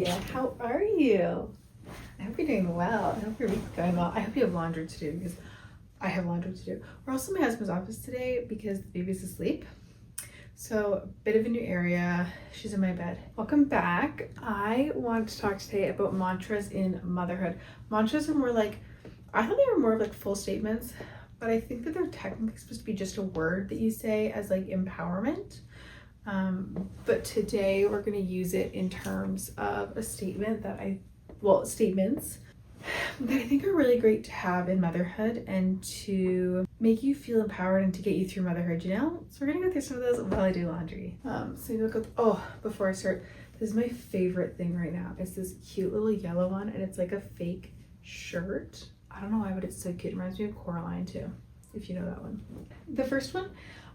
How are you? I hope you're doing well. I hope your week's going well. I hope you have laundry to do because I have laundry to do. We're also in my husband's office today because the baby's asleep. So a bit of a new area. She's in my bed. Welcome back. I want to talk today about mantras in motherhood. Mantras are more like, I thought they were more of like full statements, but I think that they're technically supposed to be just a word that you say as like empowerment. But today we're going to use it in terms of a statement that statements that I think are really great to have in motherhood and to make you feel empowered and to get you through motherhood, you know? So we're going to go through some of those while I do laundry. So maybe before I start, this is my favorite thing right now. It's this cute little yellow one and it's like a fake shirt. I don't know why, but it's so cute. It reminds me of Coraline too, if you know that one. The first one,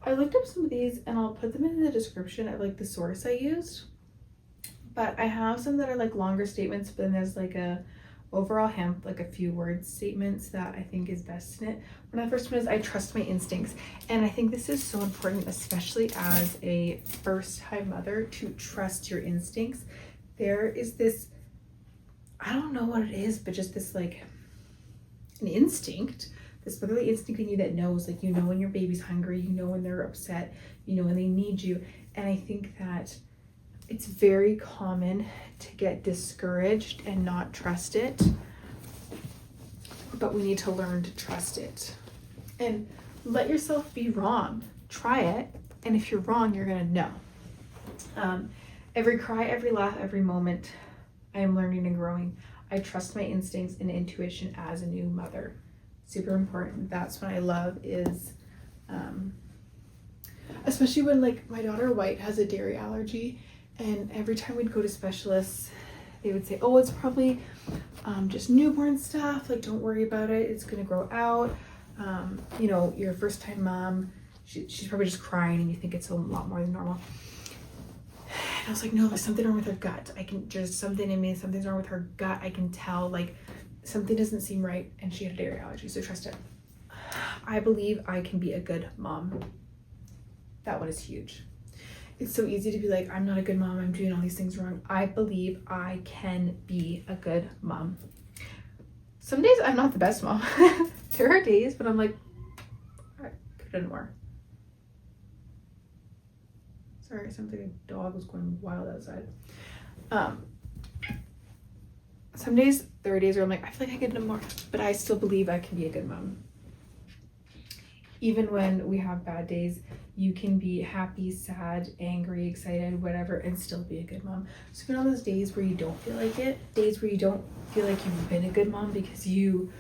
I looked up some of these and I'll put them in the description of like the source I used. But I have some that are like longer statements, but then there's like a overall like a few word statements that I think is best in it. One of the first one is I trust my instincts. And I think this is so important, especially as a first-time mother, to trust your instincts. There is this, I don't know what it is, but just this like an instinct, this literally instinct in you that knows, like, you know when your baby's hungry, you know when they're upset, you know when they need you. And I think that it's very common to get discouraged and not trust it, but we need to learn to trust it and let yourself be wrong. Try it, and if you're wrong, you're gonna know. Every cry, every laugh, every moment, I am learning and growing. I trust my instincts and intuition as a new mother. Super important. That's what I love is, especially when like my daughter White has a dairy allergy, and every time we'd go to specialists, they would say, oh, it's probably just newborn stuff. Like, don't worry about it. It's going to grow out. You know, you're a first time mom. She's probably just crying and you think it's a lot more than normal. And I was like, no, there's something wrong with her gut. There's something in me. Something's wrong with her gut. I can tell, like, something doesn't seem right. And she had a dairy allergy, so trust it. I believe I can be a good mom. That one is huge. It's so easy to be like, I'm not a good mom, I'm doing all these things wrong. I believe I can be a good mom. Some days I'm not the best mom. There are days, but I'm like, all right, could have done more. Sorry, it sounds like a dog was going wild outside. Some days, there are days where I'm like, I feel like I could do more, but I still believe I can be a good mom. Even when we have bad days, you can be happy, sad, angry, excited, whatever, and still be a good mom. So even on those days where you don't feel like it, days where you don't feel like you've been a good mom because you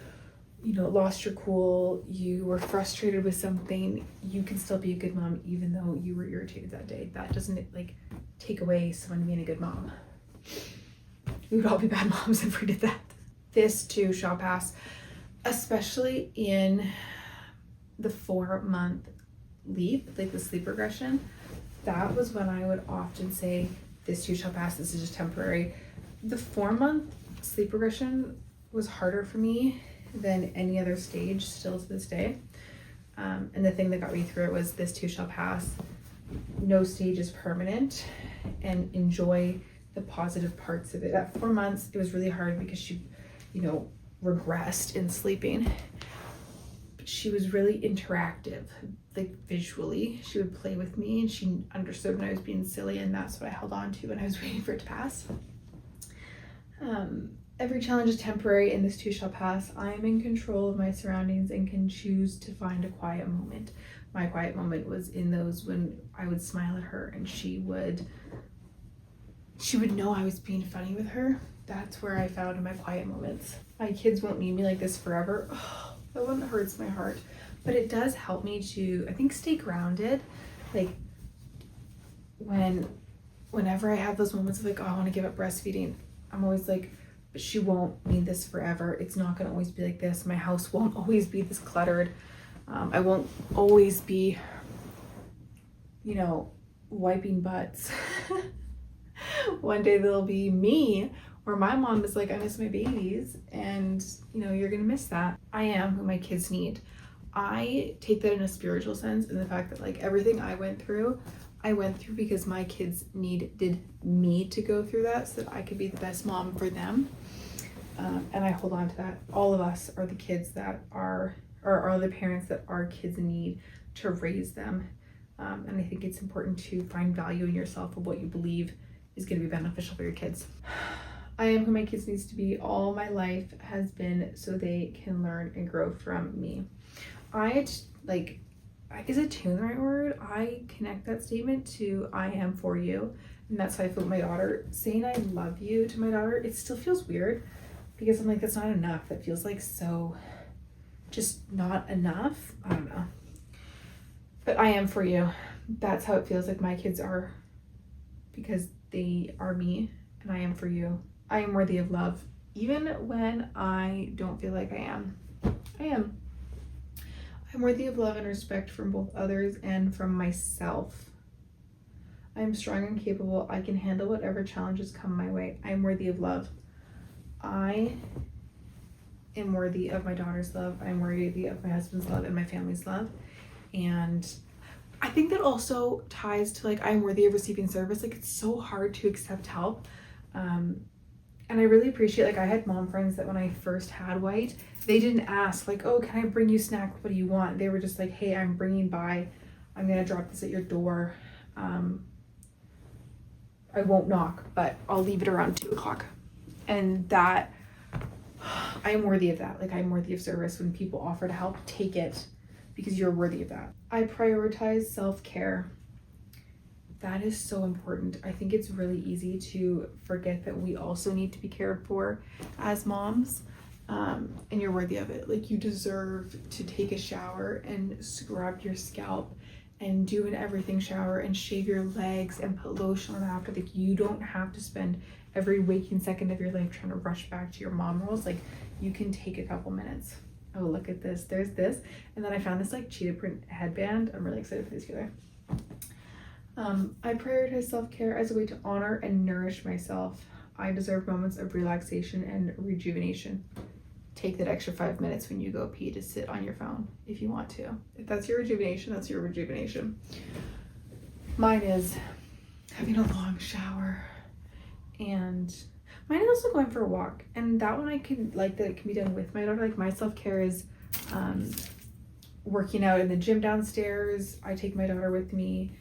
lost your cool, you were frustrated with something, you can still be a good mom even though you were irritated that day. That doesn't like take away someone being a good mom. We would all be bad moms if we did that. This too shall pass, especially in the 4-month leap, like the sleep regression. That was when I would often say, this too shall pass, this is just temporary. The 4-month sleep regression was harder for me than any other stage still to this day. And the thing that got me through it was this too shall pass. No stage is permanent, and enjoy the positive parts of it. At 4 months, it was really hard because she, regressed in sleeping. She was really interactive, like visually. She would play with me and she understood when I was being silly, and that's what I held on to when I was waiting for it to pass. Every challenge is temporary and this too shall pass. I am in control of my surroundings and can choose to find a quiet moment. My quiet moment was in those when I would smile at her and she would know I was being funny with her. That's where I found my quiet moments. My kids won't need me like this forever. Oh, that one hurts my heart, but it does help me to, I think, stay grounded. Like whenever I have those moments of like, oh, I want to give up breastfeeding, I'm always like, but she won't need this forever. It's not going to always be like this. My house won't always be this cluttered. I won't always be, wiping butts. One day there'll be me, or my mom is like, I miss my babies, and you're gonna miss that. I am who my kids need. I take that in a spiritual sense, in the fact that like everything I went through, I went through because my kids needed me to go through that so that I could be the best mom for them. And I hold on to that. All of us are the kids that are the parents that our kids need to raise them. And I think it's important to find value in yourself of what you believe is going to be beneficial for your kids. I am who my kids needs to be. All my life has been so they can learn and grow from me. I guess attune the right word. I connect that statement to I am for you. And that's how I feel with my daughter. Saying I love you to my daughter, it still feels weird because I'm like, that's not enough. That feels like so just not enough. I don't know. But I am for you. That's how it feels like my kids are, because they are me and I am for you. I am worthy of love. Even when I don't feel like I am. I am. I'm worthy of love and respect from both others and from myself. I am strong and capable. I can handle whatever challenges come my way. I am worthy of love. I am worthy of my daughter's love. I am worthy of my husband's love and my family's love. And I think that also ties to like, I'm worthy of receiving service. Like, it's so hard to accept help. And I really appreciate, like, I had mom friends that when I first had White, they didn't ask like, oh, can I bring you snack? What do you want? They were just like, hey, I'm bringing by, I'm going to drop this at your door. I won't knock, but I'll leave it around 2:00. And that, I'm worthy of that. Like, I'm worthy of service. When people offer to help, take it, because you're worthy of that. I prioritize self-care. That is so important. I think it's really easy to forget that we also need to be cared for as moms. And you're worthy of it. Like, you deserve to take a shower and scrub your scalp and do an everything shower and shave your legs and put lotion on after. Like, you don't have to spend every waking second of your life trying to rush back to your mom roles. Like, you can take a couple minutes. Oh, look at this. There's this. And then I found this like cheetah print headband. I'm really excited for this together. I prioritize self-care as a way to honor and nourish myself. I deserve moments of relaxation and rejuvenation. Take that extra 5 minutes when you go pee to sit on your phone if you want to. If that's your rejuvenation, that's your rejuvenation. Mine is having a long shower, and mine is also going for a walk. And that one I can like that it can be done with my daughter. Like, my self-care is working out in the gym downstairs. I take my daughter with me.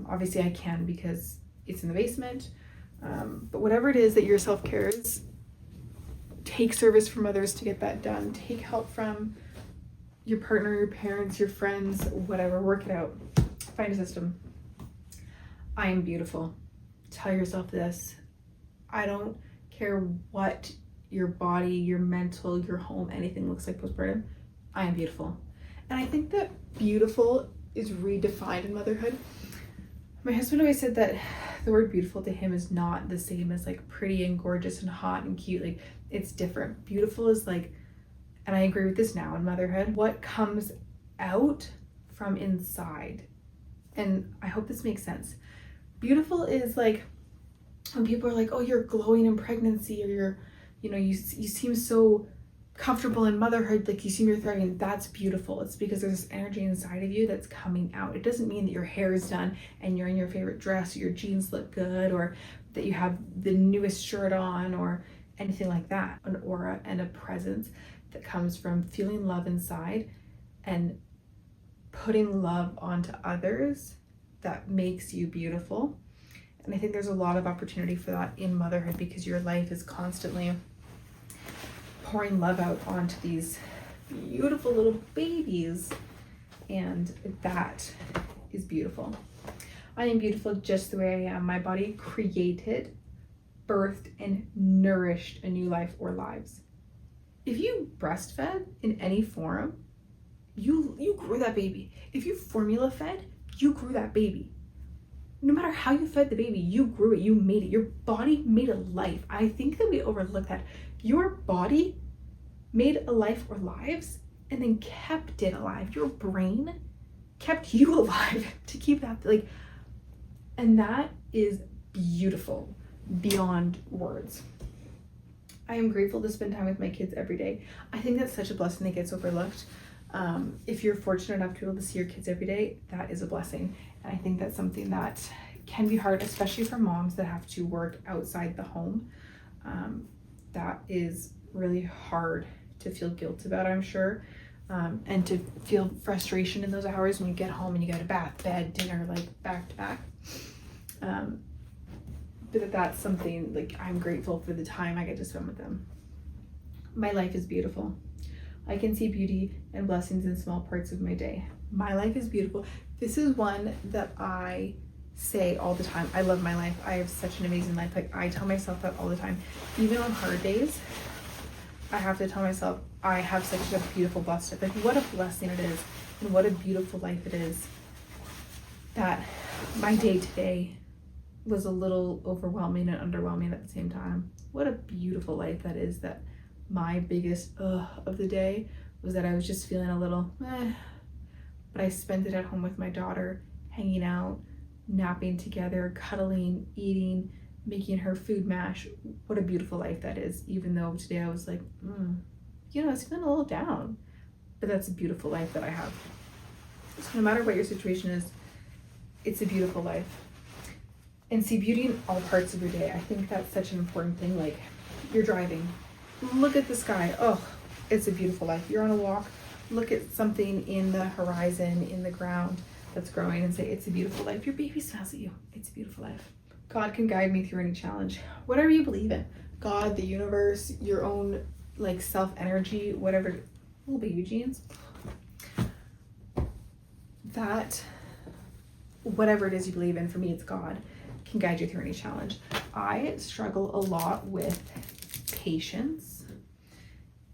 Obviously I can because it's in the basement. But whatever it is that your self-care is, take service from others to get that done. Take help from your partner, your parents, your friends, whatever. Work it out. Find a system. I am beautiful. Tell yourself this. I don't care what your body, your mental, your home, anything looks like postpartum. I am beautiful. And I think that beautiful is redefined in motherhood. My husband always said that the word beautiful to him is not the same as like pretty and gorgeous and hot and cute. Like, it's different. Beautiful is like, and I agree with this now in motherhood, what comes out from inside. And I hope this makes sense. Beautiful is like when people are like, oh, you're glowing in pregnancy, or you're, you seem so comfortable in motherhood, like you seem you're thriving. That's beautiful. It's because there's this energy inside of you that's coming out. It doesn't mean that your hair is done and you're in your favorite dress, or your jeans look good, or that you have the newest shirt on, or anything like that. An aura and a presence that comes from feeling love inside and putting love onto others that makes you beautiful. And I think there's a lot of opportunity for that in motherhood, because your life is constantly pouring love out onto these beautiful little babies, and that is beautiful. I am beautiful just the way I am. My body created, birthed, and nourished a new life or lives. If you breastfed in any form, you grew that baby. If you formula fed, you grew that baby. No matter how you fed the baby, you grew it, you made it. Your body made a life. I think that we overlook that. Your body made a life or lives and then kept it alive. Your brain kept you alive to keep that, like, and that is beautiful beyond words. I am grateful to spend time with my kids every day. I think that's such a blessing that gets overlooked. If you're fortunate enough to be able to see your kids every day, that is a blessing. And I think that's something that can be hard, especially for moms that have to work outside the home. That is really hard to feel guilt about, I'm sure. And to feel frustration in those hours when you get home and you go to bath, bed, dinner, like back to back. But that's something, like, I'm grateful for the time I get to spend with them. My life is beautiful. I can see beauty and blessings in small parts of my day. My life is beautiful. This is one that I say all the time. I love my life. I have such an amazing life. Like, I tell myself that all the time. Even on hard days, I have to tell myself I have such a beautiful, blessed life. Like, what a blessing it is, and what a beautiful life it is that my day today was a little overwhelming and underwhelming at the same time. What a beautiful life that is, that my biggest of the day was that I was just feeling a little but I spent it at home with my daughter, hanging out, napping together, cuddling, eating, making her food mash. What a beautiful life that is, even though today I was like, I was feeling a little down, but that's a beautiful life that I have. So no matter what your situation is, it's a beautiful life. And see beauty in all parts of your day. I think that's such an important thing. Like, you're driving, look at the sky. Oh, it's a beautiful life. You're on a walk, look at something in the horizon, in the ground that's growing, and say, it's a beautiful life. Your baby smiles at you. It's a beautiful life. God can guide me through any challenge. Whatever you believe in. God, the universe, your own like self-energy, whatever. Little baby jeans. That, whatever it is you believe in, for me it's God, can guide you through any challenge. I struggle a lot with patience,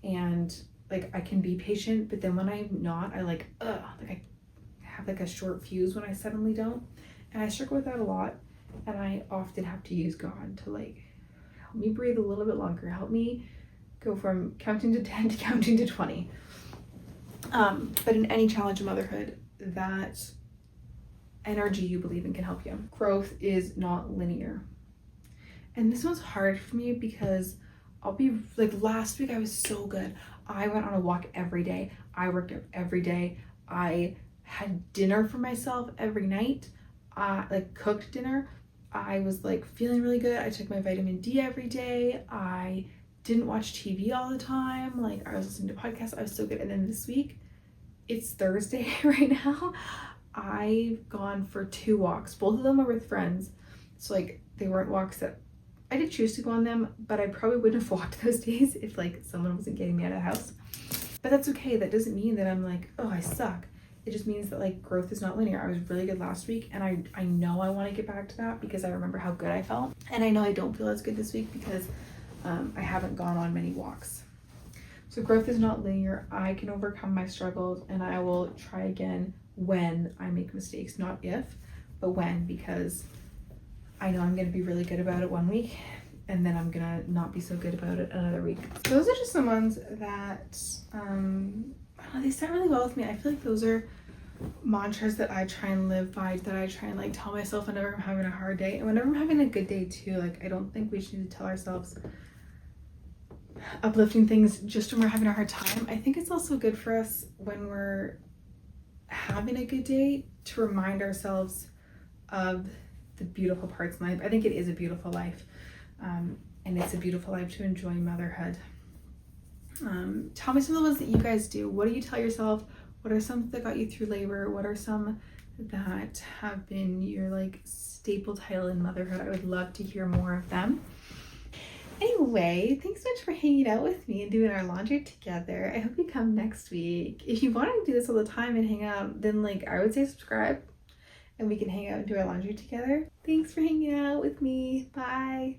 and like, I can be patient, but then when I'm not, I like I have like a short fuse when I suddenly don't, and I struggle with that a lot. And I often have to use God to like help me breathe a little bit longer, help me go from counting to 10 to counting to 20. But in any challenge of motherhood, that energy you believe in can help you. Growth is not linear. And this one's hard for me because I'll be like, last week I was so good. I went on a walk every day. I worked out every day. I had dinner for myself every night. Like cooked dinner. I was like feeling really good. I took my vitamin D every day. I didn't watch TV all the time. Like, I was listening to podcasts. I was so good. And then this week, it's Thursday right now. I've gone for 2 walks. Both of them were with friends. So like, they weren't walks that I did choose to go on them, but I probably wouldn't have walked those days if like someone wasn't getting me out of the house. But that's okay. That doesn't mean that I'm like, oh, I suck. It just means that like growth is not linear. I was really good last week, and I know I want to get back to that because I remember how good I felt. And I know I don't feel as good this week because I haven't gone on many walks. So growth is not linear. I can overcome my struggles, and I will try again when I make mistakes, not if, but when, because I know I'm going to be really good about it one week, and then I'm going to not be so good about it another week. So those are just some ones that, I don't know, they start really well with me. I feel like those are mantras that I try and live by, that I try and like tell myself whenever I'm having a hard day, and whenever I'm having a good day too. Like, I don't think we should need to tell ourselves uplifting things just when we're having a hard time. I think it's also good for us when we're having a good day to remind ourselves of the beautiful parts in life. I think it is a beautiful life, and it's a beautiful life to enjoy motherhood. Tell me some of the ones that you guys do. What do you tell yourself? What are some that got you through labor? What are some that have been your like staple title in motherhood? I would love to hear more of them. Anyway, thanks so much for hanging out with me and doing our laundry together. I hope you come next week. If you want to do this all the time and hang out, then like, I would say subscribe and we can hang out and do our laundry together. Thanks for hanging out with me. Bye.